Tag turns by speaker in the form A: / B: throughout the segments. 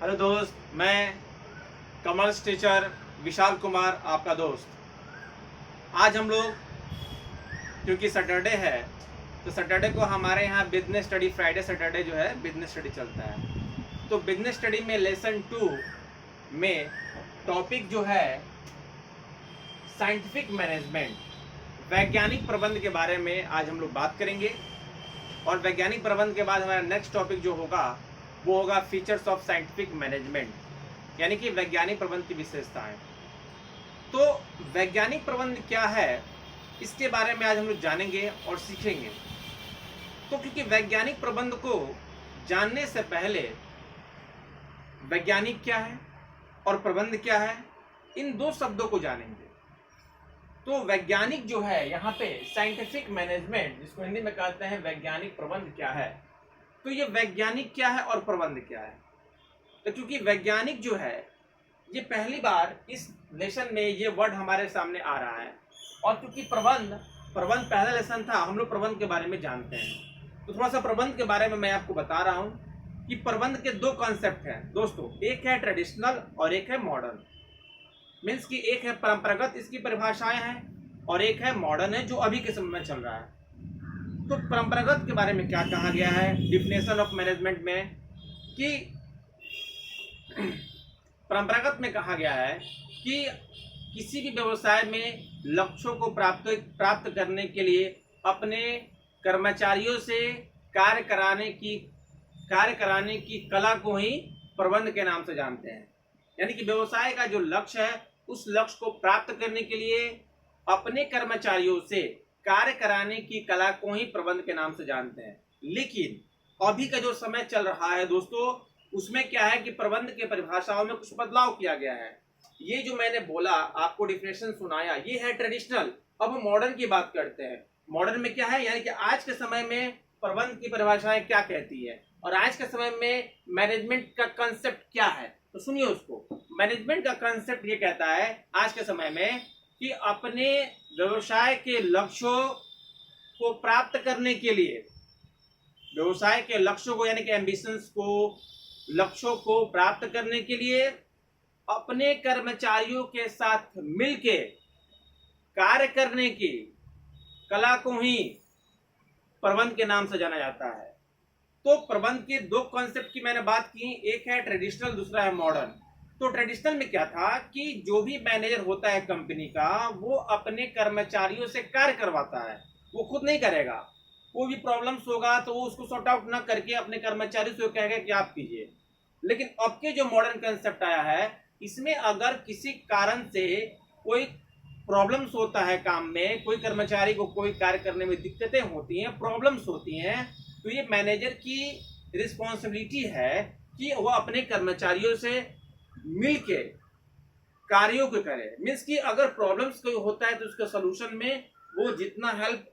A: Hello दोस्त, मैं commerce teacher Vishal Kumar आपका दोस्त। आज हम लोग, क्योंकि सैटरडे है, तो सैटरडे को हमारे यहाँ बिजनेस स्टडी, फ्राइडे सैटरडे जो है बिजनेस स्टडी चलता है। तो बिजनेस स्टडी में लेसन 2 में टॉपिक जो है साइंटिफिक मैनेजमेंट, वैज्ञानिक प्रबंध के बारे में आज हम लोग बात करेंगे। और वैज्ञानिक प्रबंध के बाद हमारा नेक्स्ट टॉपिक जो होगा वो होगा फीचर्स ऑफ साइंटिफिक मैनेजमेंट, यानी कि वैज्ञानिक प्रबंध की विशेषताएं। तो वैज्ञानिक प्रबंध क्या है, इसके बारे में आज हम लोग जानेंगे और सीखेंगे। तो क्योंकि वैज्ञानिक प्रबंध को जानने से पहले वैज्ञानिक क्या है और प्रबंध क्या है, इन दो शब्दों को जानेंगे। तो वैज्ञानिक जो है यहाँ पे साइंटिफिक मैनेजमेंट, जिसको हिंदी में कहते हैं वैज्ञानिक प्रबंध क्या है। तो ये वैज्ञानिक क्या है और प्रबंध क्या है। तो क्योंकि वैज्ञानिक जो है ये पहली बार इस लेसन में ये वर्ड हमारे सामने आ रहा है, और क्योंकि प्रबंध प्रबंध पहला लेसन था, हम लोग प्रबंध के बारे में जानते हैं। तो थोड़ा सा प्रबंध के बारे में मैं आपको बता रहा हूँ कि प्रबंध के दो कॉन्सेप्ट हैं दोस्तों, एक है ट्रेडिशनल और एक है मॉडर्न। मीन्स कि एक है परंपरागत, इसकी परिभाषाएं हैं, और एक है मॉडर्न है जो अभी के समय में चल रहा है। तो परंपरागत के बारे में क्या कहा गया है डिफिनेशन ऑफ मैनेजमेंट में, कि परंपरागत में कहा गया है कि किसी भी व्यवसाय में लक्ष्यों को प्राप्त करने के लिए अपने कर्मचारियों से कार्य कराने की कला को ही प्रबंध के नाम से जानते हैं। यानी कि व्यवसाय का जो लक्ष्य है, उस लक्ष्य को प्राप्त करने के लिए अपने कर्मचारियों से कार्य कराने की कला को ही प्रबंध के नाम से जानते हैं। लेकिन अभी का जो समय चल रहा है दोस्तों, उसमें क्या है कि प्रबंध के परिभाषाओं में कुछ बदलाव किया गया है। ये जो मैंने बोला, आपको डिफिनेशन सुनाया, ये है ट्रेडिशनल। अब हम मॉडर्न की बात करते हैं। मॉडर्न में क्या है, यानी कि आज के समय में प्रबंध की परिभाषाएं क्या कहती है और आज के समय में मैनेजमेंट का कंसेप्ट क्या है। तो सुनिए उसको। मैनेजमेंट का कंसेप्ट ये कहता है आज के समय में कि अपने व्यवसाय के लक्ष्यों को प्राप्त करने के लिए, व्यवसाय के लक्ष्यों को यानी कि एम्बिशंस को, लक्ष्यों को प्राप्त करने के लिए अपने कर्मचारियों के साथ मिलकर कार्य करने की कला को ही प्रबंध के नाम से जाना जाता है। तो प्रबंध के दो कॉन्सेप्ट की मैंने बात की, एक है ट्रेडिशनल, दूसरा है मॉडर्न। तो ट्रेडिशनल में क्या था कि जो भी मैनेजर होता है कंपनी का, वो अपने कर्मचारियों से कार्य करवाता है, वो खुद नहीं करेगा। कोई भी प्रॉब्लम्स होगा तो वो उसको सॉर्ट आउट ना करके अपने कर्मचारी से कहेगा कि आप कीजिए। लेकिन अब के जो मॉडर्न कंसेप्ट आया है, इसमें अगर किसी कारण से कोई प्रॉब्लम्स होता है काम में, कोई कर्मचारी को कोई कार्य करने में दिक्कतें होती हैं, प्रॉब्लम्स होती हैं, तो ये मैनेजर की रिस्पॉन्सिबिलिटी है कि वो अपने कर्मचारियों से मिलके कार्यों को करे। मीन्स कि अगर प्रॉब्लम्स कोई होता है तो उसके सोल्यूशन में वो जितना हेल्प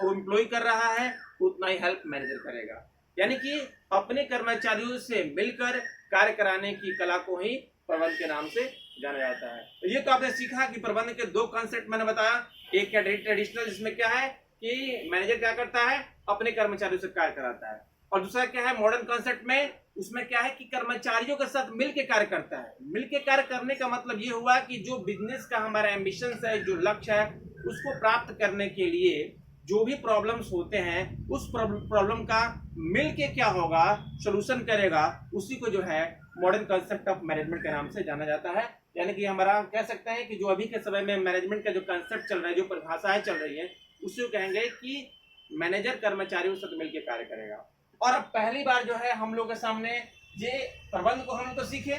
A: एम्प्लॉय कर रहा है उतना ही हेल्प मैनेजर करेगा। यानी कि अपने कर्मचारियों से मिलकर कार्य कराने की कला को ही प्रबंध के नाम से जाना जाता है। तो ये तो आपने सीखा कि प्रबंध के दो कॉन्सेप्ट मैंने बताया, एक है ट्रेडिशनल, जिसमें क्या है कि मैनेजर क्या करता है, अपने कर्मचारियों से कार्य कराता है, और दूसरा क्या है मॉडर्न कॉन्सेप्ट में, उसमें क्या है कि कर्मचारियों के साथ मिलकर कार्य करता है। मिलकर कार्य करने का मतलब ये हुआ कि जो बिजनेस का हमारा एम्बिशन है, जो लक्ष्य है, उसको प्राप्त करने के लिए जो भी प्रॉब्लम्स होते हैं, उस प्रॉब्लम का मिलके क्या होगा, सोल्यूशन करेगा, उसी को जो है मॉडर्न कंसेप्ट ऑफ मैनेजमेंट के नाम से जाना जाता है। यानी कि हमारा कह सकते हैं कि जो अभी के समय में मैनेजमेंट का जो कंसेप्ट चल रहा है, जो परिभाषाएं चल रही है, उसी को कहेंगे कि मैनेजर कर्मचारियों से मिलकर कार्य करेगा। और अब पहली बार जो है हम लोग के सामने ये प्रबंध को हम तो सीखे,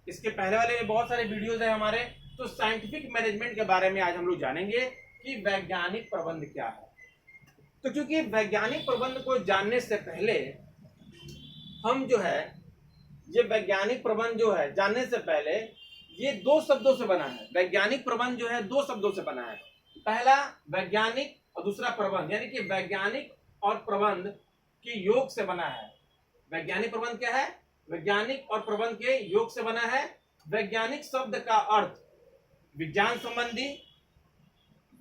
A: इसके पहले वाले बहुत सारे वीडियोज है हमारे। तो साइंटिफिक मैनेजमेंट के बारे में आज हम लोग जानेंगे कि वैज्ञानिक प्रबंध क्या है। तो क्योंकि वैज्ञानिक प्रबंध को जानने से पहले हम जो है, ये वैज्ञानिक प्रबंध जो है जानने से पहले ये दो शब्दों से बना है। वैज्ञानिक प्रबंध जो है दो शब्दों से बना है, पहला वैज्ञानिक और दूसरा प्रबंध, यानी कि वैज्ञानिक और प्रबंध के योग से बना है। वैज्ञानिक प्रबंध क्या है, वैज्ञानिक और प्रबंध के योग से बना है। वैज्ञानिक शब्द का अर्थ विज्ञान संबंधी,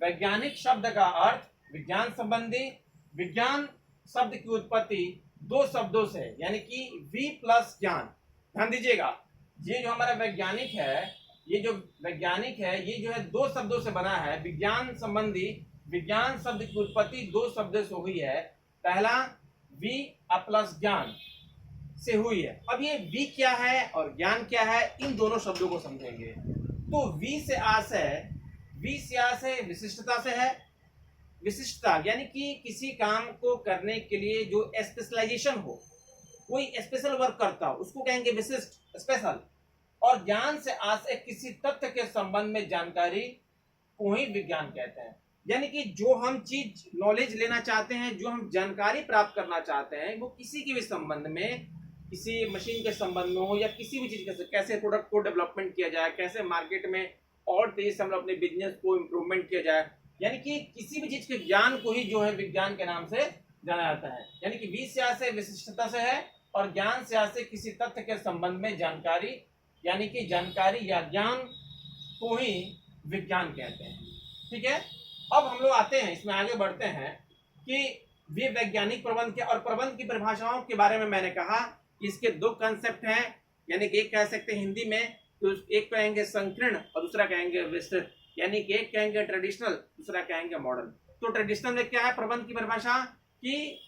A: वैज्ञानिक शब्द का अर्थ विज्ञान संबंधी, विज्ञान शब्द की उत्पत्ति दो शब्दों से, यानी कि वी प्लस ज्ञान, ध्यान दीजिएगा, ये जो हमारा वैज्ञानिक है, ये जो वैज्ञानिक है, ये जो है दो शब्दों से बना है। विज्ञान संबंधी, विज्ञान शब्द की उत्पत्ति दो शब्दों से हुई है। पहला वी प्लस ज्ञान से हुई है। अब ये वी क्या है और ज्ञान क्या है, इन दोनों शब्दों को समझेंगे। तो वी से आशय, वी से आशय विशिष्टता से है। विशिष्टता यानी कि किसी काम को करने के लिए जो स्पेशलाइजेशन हो, कोई स्पेशल वर्क करता हो, उसको कहेंगे विशिष्ट, स्पेशल। और ज्ञान से आशय किसी तथ्य के संबंध में जानकारी को ही विज्ञान कहते हैं। यानी कि जो हम चीज नॉलेज लेना चाहते हैं, जो हम जानकारी प्राप्त करना चाहते हैं, वो किसी के भी संबंध में, किसी मशीन के संबंध में हो या किसी भी चीज के, कैसे प्रोडक्ट को डेवलपमेंट किया जाए, कैसे मार्केट में और तेजी से हम अपने बिजनेस को इम्प्रूवमेंट किया जाए, यानी कि किसी भी चीज के ज्ञान को ही जो है विज्ञान के नाम से जाना जाता है। यानी कि वी से आशय विशिष्टता से है और ज्ञान से आशय किसी तथ्य के संबंध में जानकारी, यानी कि जानकारी या ज्ञान को ही विज्ञान कहते हैं। ठीक है, अब हम लोग आते हैं, इसमें आगे बढ़ते हैं कि वे वैज्ञानिक प्रबंध के और प्रबंध की परिभाषाओं के बारे में मैंने कहा कि इसके दो कंसेप्ट हैं। यानी कि एक कह सकते हैं हिंदी में, तो एक कहेंगे संकीर्ण और दूसरा कहेंगे विस्तृत। यानी कि एक कहेंगे ट्रेडिशनल, दूसरा कहेंगे मॉडर्न। तो ट्रेडिशनल में क्या है प्रबंध की परिभाषा, कि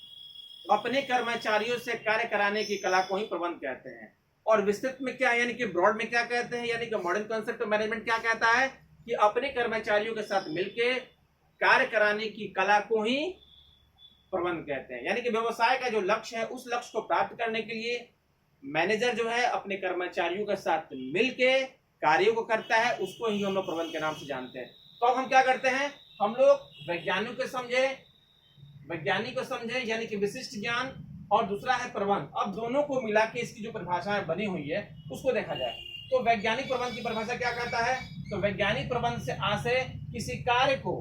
A: अपने कर्मचारियों से कार्य कराने की कला को ही प्रबंध कहते हैं। और विस्तृत में क्या है, यानी कि ब्रॉड में क्या कहते हैं, यानी कि मॉडर्न कॉन्सेप्ट ऑफ मैनेजमेंट क्या कहता है कि अपने कर्मचारियों के साथ मिलकर कार्य कराने की कला को ही प्रबंध कहते हैं। यानी कि व्यवसाय का जो लक्ष्य है, उस लक्ष्य को प्राप्त करने के लिए मैनेजर जो है अपने कर्मचारियों के साथ मिलके कार्यों को करता है, उसको ही हम लोग प्रबंध के नाम से जानते हैं। तो अब हम क्या करते हैं, हम लोग वैज्ञानिक को समझे यानी कि विशिष्ट ज्ञान, और दूसरा है प्रबंध। अब दोनों को मिला के इसकी जो परिभाषाएं बनी हुई है उसको देखा जाए। तो वैज्ञानिक प्रबंध की परिभाषा क्या कहता है, तो वैज्ञानिक प्रबंध से आशय किसी कार्य को,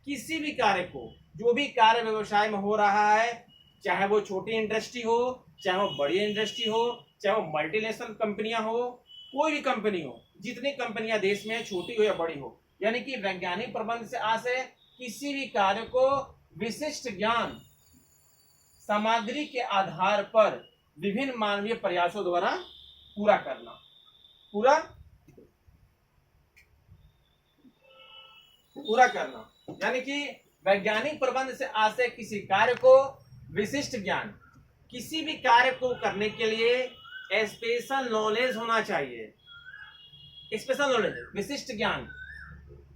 A: किसी भी कार्य को, जो भी कार्य व्यवसाय में हो रहा है, चाहे वो छोटी इंडस्ट्री हो, चाहे वो बड़ी इंडस्ट्री हो, चाहे वो मल्टीनेशनल कंपनियां हो, कोई भी कंपनी हो, जितनी कंपनियां देश में छोटी हो या बड़ी हो, यानी कि वैज्ञानिक प्रबंध से आशय किसी भी कार्य को विशिष्ट ज्ञान सामग्री के आधार पर विभिन्न मानवीय प्रयासों द्वारा पूरा करना, पूरा करना। यानी कि वैज्ञानिक प्रबंध से आशय किसी कार्य को विशिष्ट ज्ञान, किसी भी कार्य को करने के लिए स्पेशल नॉलेज होना चाहिए, स्पेशल नॉलेज, विशिष्ट ज्ञान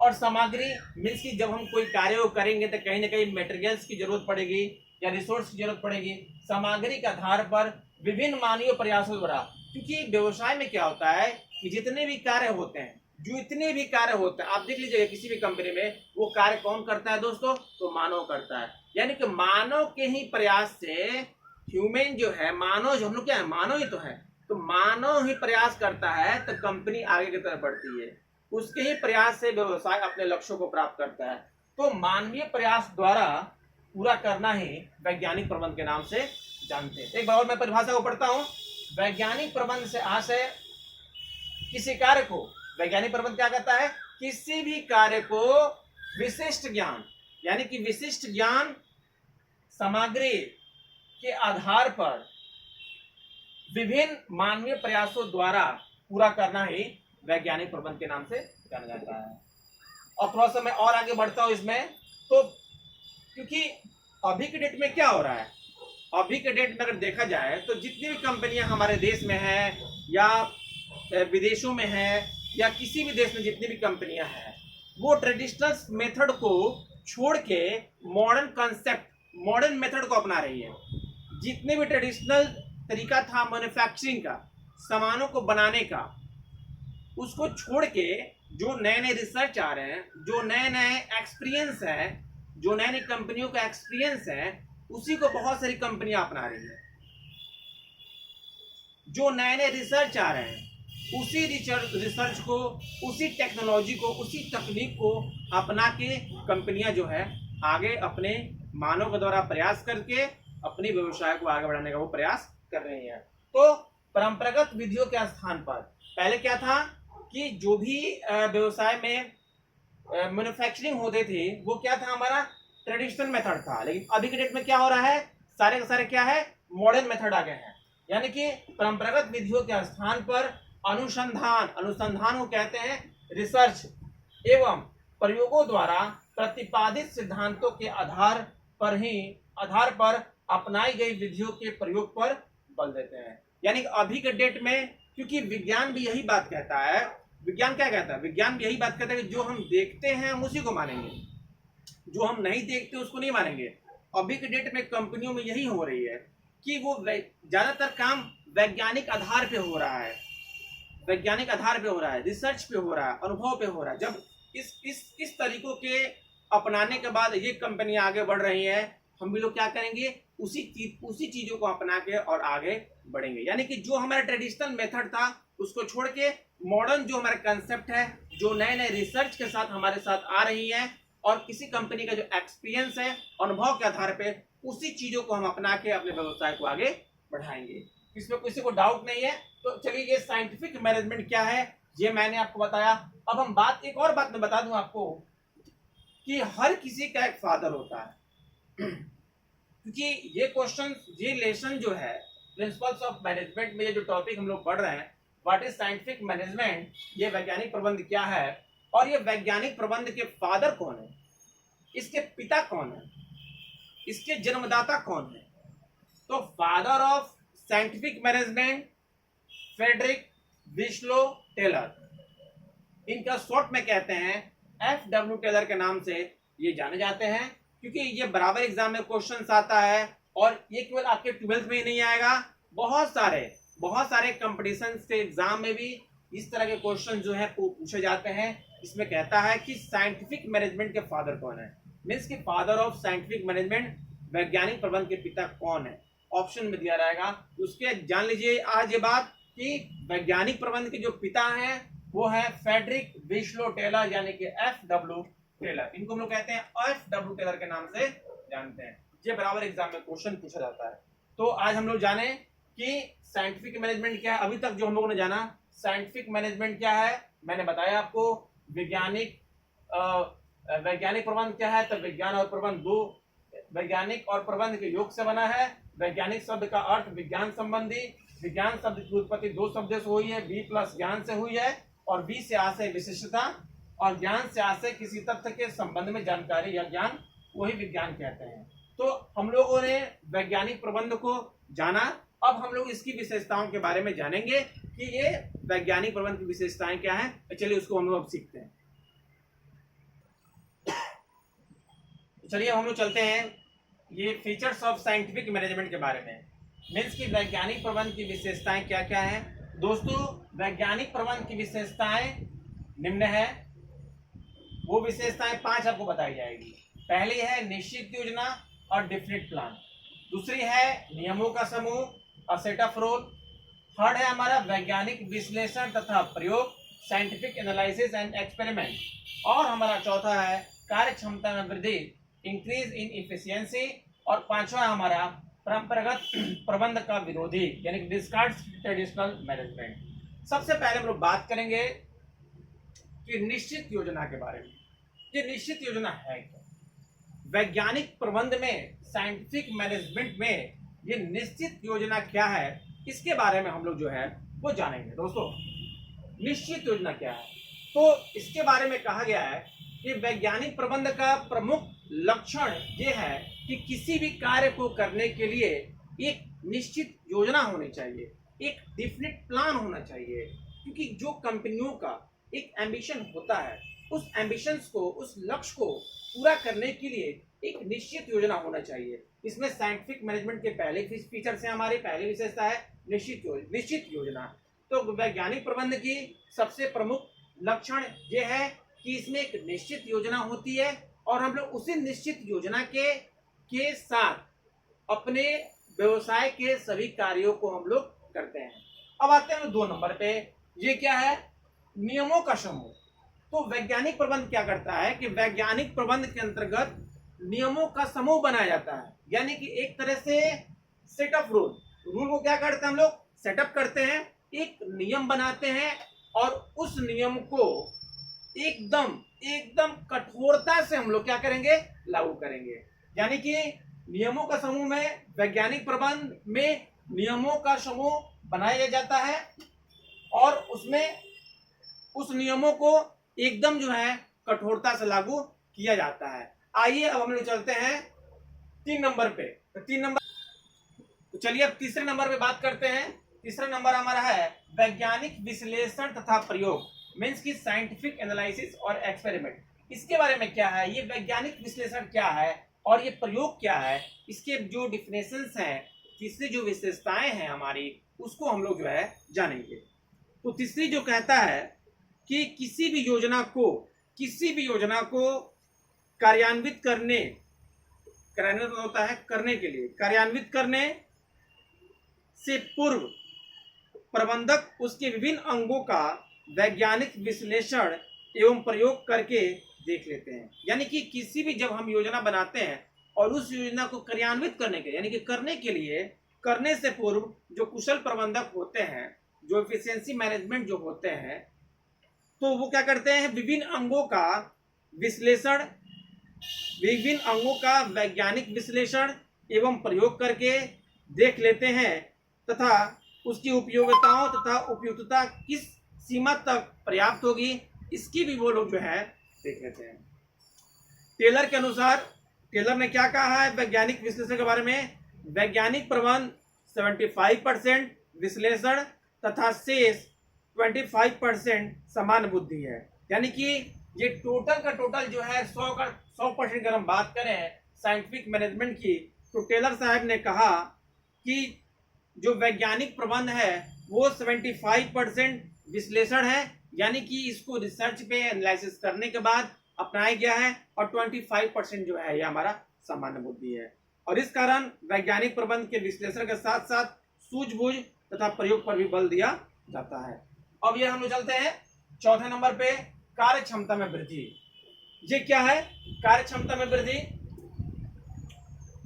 A: और सामग्री। मीन्स की जब हम कोई कार्य को करेंगे तो कहीं ना कहीं मटेरियल्स की जरूरत पड़ेगी या रिसोर्स की जरूरत पड़ेगी, सामग्री के आधार पर विभिन्न मानवीय प्रयासों द्वारा। क्योंकि व्यवसाय में क्या होता है कि जितने भी कार्य होते हैं, जो इतने भी कार्य होते हैं, आप देख लीजिएगा किसी भी कंपनी में, वो कार्य कौन करता है दोस्तों, तो मानव करता है। यानी कि मानव के ही प्रयास से, ह्यूमन जो है, मानव जो हम लोग क्या है, मानव ही तो है, तो मानव ही प्रयास करता है तो कंपनी आगे की तरफ बढ़ती है, उसके ही प्रयास से व्यवसाय अपने लक्ष्यों को प्राप्त करता है। तो मानवीय प्रयास द्वारा पूरा करना ही वैज्ञानिक प्रबंध के नाम से जानते हैं। एक बार और मैं परिभाषा को पढ़ता हूं। वैज्ञानिक प्रबंध से आशय किसी कार्य को, वैज्ञानिक प्रबंध क्या कहता है, किसी भी कार्य को विशिष्ट ज्ञान, यानी कि विशिष्ट ज्ञान सामग्री के आधार पर विभिन्न मानवीय प्रयासों द्वारा पूरा करना ही वैज्ञानिक प्रबंध के नाम से जाना जाता है। और थोड़ा सा मैं और आगे बढ़ता हूं इसमें, तो क्योंकि अभी के डेट में क्या हो रहा है, अभी के डेट में अगर देखा जाए तो जितनी भी कंपनियां हमारे देश में है या विदेशों में है या किसी भी देश में जितनी भी कंपनियां हैं, वो ट्रेडिशनल मेथड को छोड़ के मॉडर्न कॉन्सेप्ट, मॉडर्न मेथड को अपना रही है। जितने भी ट्रेडिशनल तरीका था मैन्युफैक्चरिंग का, सामानों को बनाने का, उसको छोड़ के जो नए नए रिसर्च आ रहे हैं, जो नए नए एक्सपीरियंस है, जो नई नई कंपनियों का एक्सपीरियंस है, उसी को बहुत सारी कंपनियां अपना रही है। जो नए नए रिसर्च आ रहे हैं, उसी रिसर्च को, उसी टेक्नोलॉजी को, उसी तकनीक को अपना के कंपनियां जो है आगे अपने मानव के द्वारा प्रयास करके अपनी व्यवसाय को आगे बढ़ाने का वो प्रयास कर रही है। तो परंपरागत विधियों के स्थान पर पहले क्या था कि जो भी व्यवसाय में मैन्युफैक्चरिंग होते थे वो क्या था, हमारा ट्रेडिशनल मेथड था। लेकिन अभी के डेट में क्या हो रहा है, सारे के सारे क्या है, मॉडर्न मेथड आ गए हैं। यानी कि परंपरागत विधियों के स्थान पर अनुसंधान को कहते हैं रिसर्च, एवं प्रयोगों द्वारा प्रतिपादित सिद्धांतों के आधार पर अपनाई गई विधियों के प्रयोग पर बल देते हैं। यानी अभी के डेट में, क्योंकि विज्ञान भी यही बात कहता है, विज्ञान क्या कहता है, विज्ञान भी यही बात कहता है कि जो हम देखते हैं हम उसी को मानेंगे, जो हम नहीं देखते उसको नहीं मानेंगे। अभी के डेट में कंपनियों में यही हो रही है कि वो ज्यादातर काम वैज्ञानिक आधार पे हो रहा है, वैज्ञानिक आधार पे हो रहा है, रिसर्च पे हो रहा है, अनुभव पे हो रहा है। जब इस तरीकों के अपनाने के बाद ये कंपनियां आगे बढ़ रही हैं, हम भी लोग क्या करेंगे, उसी चीजों को अपना के और आगे बढ़ेंगे। यानी कि जो हमारा ट्रेडिशनल मेथड था उसको छोड़ के मॉडर्न जो हमारा कंसेप्ट है, जो नए नए रिसर्च के साथ हमारे साथ आ रही है, और किसी कंपनी का जो एक्सपीरियंस है अनुभव के आधार पे, उसी चीजों को हम अपना के अपने व्यवसाय को आगे बढ़ाएंगे। इसमें किसी को डाउट नहीं है। तो चलिए, ये साइंटिफिक मैनेजमेंट क्या है ये मैंने आपको बताया। अब हम एक और बात मैं बता दूं आपको कि हर किसी का एक फादर होता है क्योंकि ये क्वेश्चन, ये लेसन जो है प्रिंसिपल्स ऑफ मैनेजमेंट में, ये जो टॉपिक हम लोग पढ़ रहे हैं, व्हाट इज साइंटिफिक मैनेजमेंट, ये वैज्ञानिक प्रबंध क्या है, और ये वैज्ञानिक प्रबंध के फादर कौन है, इसके पिता कौन है, इसके जन्मदाता कौन है। तो father of scientific management Frederick Winslow Taylor, इनका शॉर्ट में कहते हैं FW टेलर के नाम से ये जाने जाते हैं, क्योंकि ये बराबर एग्जाम में क्वेश्चन आता है, और ये केवल आपके 12th में ही नहीं आएगा, बहुत सारे कंपटीशन के एग्जाम में भी इस तरह के क्वेश्चन जो है पूछे जाते हैं। इसमें कहता है कि साइंटिफिक मैनेजमेंट के फादर कौन है, मीन्स कि फादर ऑफ साइंटिफिक मैनेजमेंट, वैज्ञानिक प्रबंध के पिता कौन है, ऑप्शन में दिया रहेगा। उसके जान लीजिए आज ये बात कि वैज्ञानिक प्रबंध के जो पिता हैं वो है फ्रेडरिक विस्लो टेलर, यानी कि FW टेलर। इनको हम लोग कहते हैं FW टेलर के नाम से जानते हैं। ये बराबर एग्जाम में क्वेश्चन पूछा जाता है। तो आज हम लोग जाने कि साइंटिफिक मैनेजमेंट क्या है। अभी तक जो हम लोगों ने जाना साइंटिफिक मैनेजमेंट क्या है, मैंने बताया आपको। वैज्ञानिक प्रबंध क्या है, तो विज्ञान और प्रबंध दो, वैज्ञानिक और प्रबंध के योग से बना है। वैज्ञानिक शब्द का अर्थ विज्ञान संबंधी, विज्ञान शब्द की उत्पत्ति दो शब्दों से हुई है, वी प्लस ज्ञान से हुई है, और वी से आशय विशिष्टता, और ज्ञान से आशय किसी तथ्य के संबंध में जानकारी या ज्ञान, वही विज्ञान कहते हैं। तो हम लोगों ने वैज्ञानिक प्रबंध को जाना। अब हम लोग इसकी विशेषताओं के बारे में जानेंगे कि ये वैज्ञानिक प्रबंध की विशेषताएं क्या हैं। तो चलिए उसको हम लोग अब सीखते हैं। चलिए हम लोग चलते हैं ये फीचर्स ऑफ साइंटिफिक मैनेजमेंट के बारे में, मीन्स की वैज्ञानिक प्रबंध की विशेषताएं क्या क्या हैं। दोस्तों, वैज्ञानिक प्रबंध की विशेषताएं निम्न है। वो विशेषताएं 5 आपको बताई जाएगी। पहली है निश्चित योजना और डेफिनेट प्लान। दूसरी है नियमों का समूह, a set of rule. Third है हमारा वैज्ञानिक विश्लेषण तथा प्रयोग, साइंटिफिक एनालिसिस एंड एक्सपेरिमेंट। और हमारा चौथा है कार्य क्षमता में वृद्धि, इंक्रीज इन इफिशियंसी। और पांचवा हमारा परंपरागत प्रबंध का विरोधी, यानी डिस्कार्ड्स ट्रेडिशनल मैनेजमेंट। सबसे पहले हम लोग बात करेंगे कि निश्चित योजना के बारे में। ये निश्चित योजना है क्या? वैज्ञानिक प्रबंध में, साइंटिफिक मैनेजमेंट में ये निश्चित योजना क्या है, इसके बारे में हम लोग जो है वो जानेंगे। दोस्तों, निश्चित योजना क्या है, तो इसके बारे में कहा गया है कि वैज्ञानिक प्रबंध का प्रमुख लक्षण ये है कि किसी भी कार्य को करने के लिए एक निश्चित योजना होनी चाहिए, एक डेफिनेट प्लान होना चाहिए। क्योंकि जो कंपनियों का एक एम्बिशन होता है, उस एम्बिशंस को, उस लक्ष्य को पूरा करने के लिए एक निश्चित योजना होना चाहिए। इसमें साइंटिफिक मैनेजमेंट के पहले फीचर से हमारी पहली विशेषता है निश्चित योजना। तो वैज्ञानिक प्रबंध की सबसे प्रमुख लक्षण यह है कि इसमें एक निश्चित योजना होती है, और हम लोग उसी निश्चित योजना के साथ अपने व्यवसाय के सभी कार्यों को हम लोग करते हैं। अब आते हैं 2 नंबर पे, ये क्या है, नियमों का समूह। तो वैज्ञानिक प्रबंध क्या करता है कि वैज्ञानिक प्रबंध के अंतर्गत नियमों का समूह बनाया जाता है, यानी कि एक तरह से सेट ऑफ रूल को क्या करते हैं, हम लोग सेटअप करते हैं, एक नियम बनाते हैं, और उस नियम को एकदम कठोरता से हम लोग क्या करेंगे, लागू करेंगे। यानी कि नियमों का समूह में वैज्ञानिक प्रबंध में नियमों का समूह बनाया जाता है और उसमें उस नियमों को एकदम जो है कठोरता से लागू किया जाता है। आइए अब हम लोग चलते हैं 3 नंबर पे। तो 3 नंबर, तो चलिए अब तीसरे नंबर पे बात करते हैं। तीसरा नंबर हमारा है वैज्ञानिक विश्लेषण तथा प्रयोग, मीन्स की साइंटिफिक एनालिसिस और एक्सपेरिमेंट। इसके बारे में क्या है, ये वैज्ञानिक विश्लेषण क्या है और ये प्रयोग क्या है, इसके जो डिफिनेशंस हैं, तीसरी जो विशेषताएं हैं हमारी, उसको हम लोग जो है जानेंगे। तो तीसरी जो कहता है कि किसी भी योजना को कार्यान्वित करने से पूर्व प्रबंधक उसके विभिन्न अंगों का वैज्ञानिक विश्लेषण एवं प्रयोग करके देख लेते हैं। यानी कि किसी भी जब हम योजना बनाते हैं और उस योजना को कार्यान्वित करने के यानी कि करने से पूर्व जो कुशल प्रबंधक होते हैं, जो एफिशिएंसी मैनेजमेंट जो होते हैं, तो वो क्या करते हैं, विभिन्न अंगों का वैज्ञानिक विश्लेषण एवं प्रयोग करके देख लेते हैं तथा उसकी उपयोगिताओं तथा उपयुक्तता किस सीमा तक पर्याप्त होगी, इसकी भी वो लोग जो है देख लेते हैं। टेलर के अनुसार, टेलर ने क्या कहा है वैज्ञानिक विश्लेषण के बारे में, वैज्ञानिक प्रबंध 75% विश्लेषण तथा शेष 25% समान बुद्धि है। यानी कि ये टोटल का टोटल जो है 100% अगर हम बात करें साइंटिफिक मैनेजमेंट की, तो टेलर साहब ने कहा कि जो वैज्ञानिक प्रबंध है वो 75% विश्लेषण है, यानी कि इसको रिसर्च पे एनालिसिस करने के बाद अपनाया गया है, और 25% जो है ये हमारा सामान्य बुद्धि है। और इस कारण वैज्ञानिक प्रबंध के विश्लेषण के साथ साथ सूझबूझ तथा प्रयोग पर भी बल दिया जाता है। अब ये हम लोग चलते हैं चौथे नंबर पे, कार्य क्षमता में वृद्धि। ये क्या है कार्य क्षमता में वृद्धि?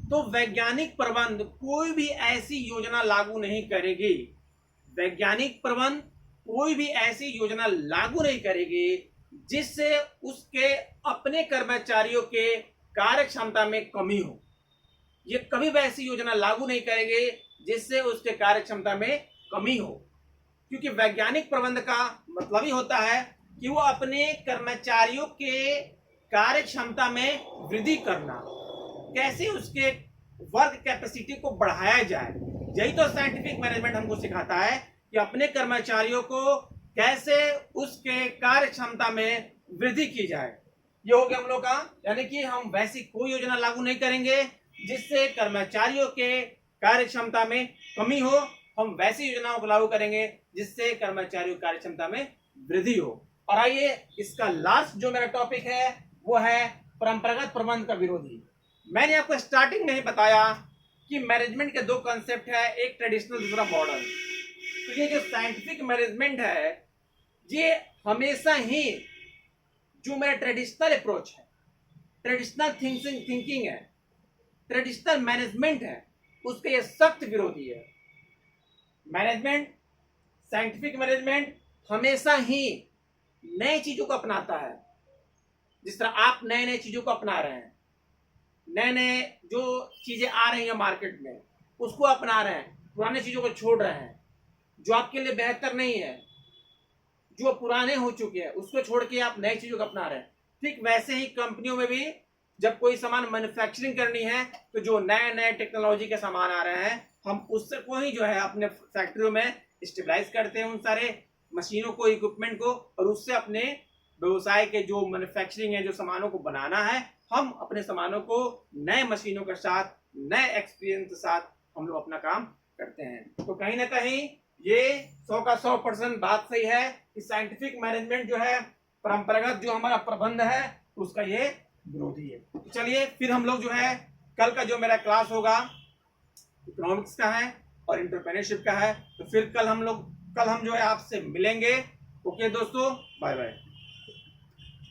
A: तो वैज्ञानिक प्रबंध कोई भी ऐसी योजना लागू नहीं करेगी, वैज्ञानिक प्रबंध कोई भी ऐसी योजना लागू नहीं करेगी जिससे उसके अपने कर्मचारियों के कार्य क्षमता में कमी हो। ये कभी भी ऐसी योजना लागू नहीं करेंगे जिससे उसके कार्य क्षमता में कमी हो, क्योंकि वैज्ञानिक प्रबंध का मतलब ही होता है कि वो अपने कर्मचारियों के कार्य क्षमता में वृद्धि करना, कैसे उसके वर्क कैपेसिटी को बढ़ाया जाए। यही तो साइंटिफिक मैनेजमेंट हमको सिखाता है कि अपने कर्मचारियों को कैसे उसके कार्य क्षमता में वृद्धि की जाए। ये हो गया हम लोग का, यानी कि हम वैसी कोई योजना लागू नहीं करेंगे जिससे कर्मचारियों के कार्य क्षमता में कमी हो, हम वैसी योजनाओं को लागू करेंगे जिससे कर्मचारियों की कार्य क्षमता में वृद्धि हो। और आइए इसका लास्ट जो मेरा टॉपिक है वो है परंपरागत प्रबंध का विरोधी। मैंने आपको स्टार्टिंग में ही बताया कि मैनेजमेंट के 2 कंसेप्ट है, एक ट्रेडिशनल दूसरा मॉडर्न। तो ये जो साइंटिफिक मैनेजमेंट है ये हमेशा ही जो मेरा ट्रेडिशनल अप्रोच है, ट्रेडिशनल थिंकिंग है, ट्रेडिशनल मैनेजमेंट है, उसके ये सख्त विरोधी है। मैनेजमेंट, साइंटिफिक मैनेजमेंट हमेशा ही नई चीजों को अपनाता है। जिस तरह आप नए नए चीजों को अपना रहे हैं, नए नए जो चीजें आ रही हैं मार्केट में उसको अपना रहे हैं, पुरानी चीजों को छोड़ रहे हैं जो आपके लिए बेहतर नहीं है, जो पुराने हो चुके हैं उसको छोड़ के आप नई चीजों को अपना रहे हैं। ठीक वैसे ही कंपनियों में भी जब कोई सामान मैन्युफैक्चरिंग करनी है तो जो नए नए टेक्नोलॉजी के सामान आ रहे हैं हम उससे को ही जो है अपने फैक्ट्रियों में स्टेबलाइज करते हैं उन सारे मशीनों को, इक्विपमेंट को, और उससे अपने व्यवसाय के जो मैन्युफैक्चरिंग है, जो सामानों को बनाना है, हम अपने सामानों को नए मशीनों के साथ, नए एक्सपीरियंस के साथ हम लोग अपना काम करते हैं। तो कहीं ना कहीं ये 100 का 100% बात सही है कि साइंटिफिक मैनेजमेंट जो है, परंपरागत जो हमारा प्रबंध है, उसका ये विरोधी है। तो चलिए फिर हम लोग जो है कल का जो मेरा क्लास होगा इकोनॉमिक्स का है और एंटरप्रेन्योरशिप का है, तो फिर कल हम जो है आपसे मिलेंगे। ओके दोस्तों, बाय बाय।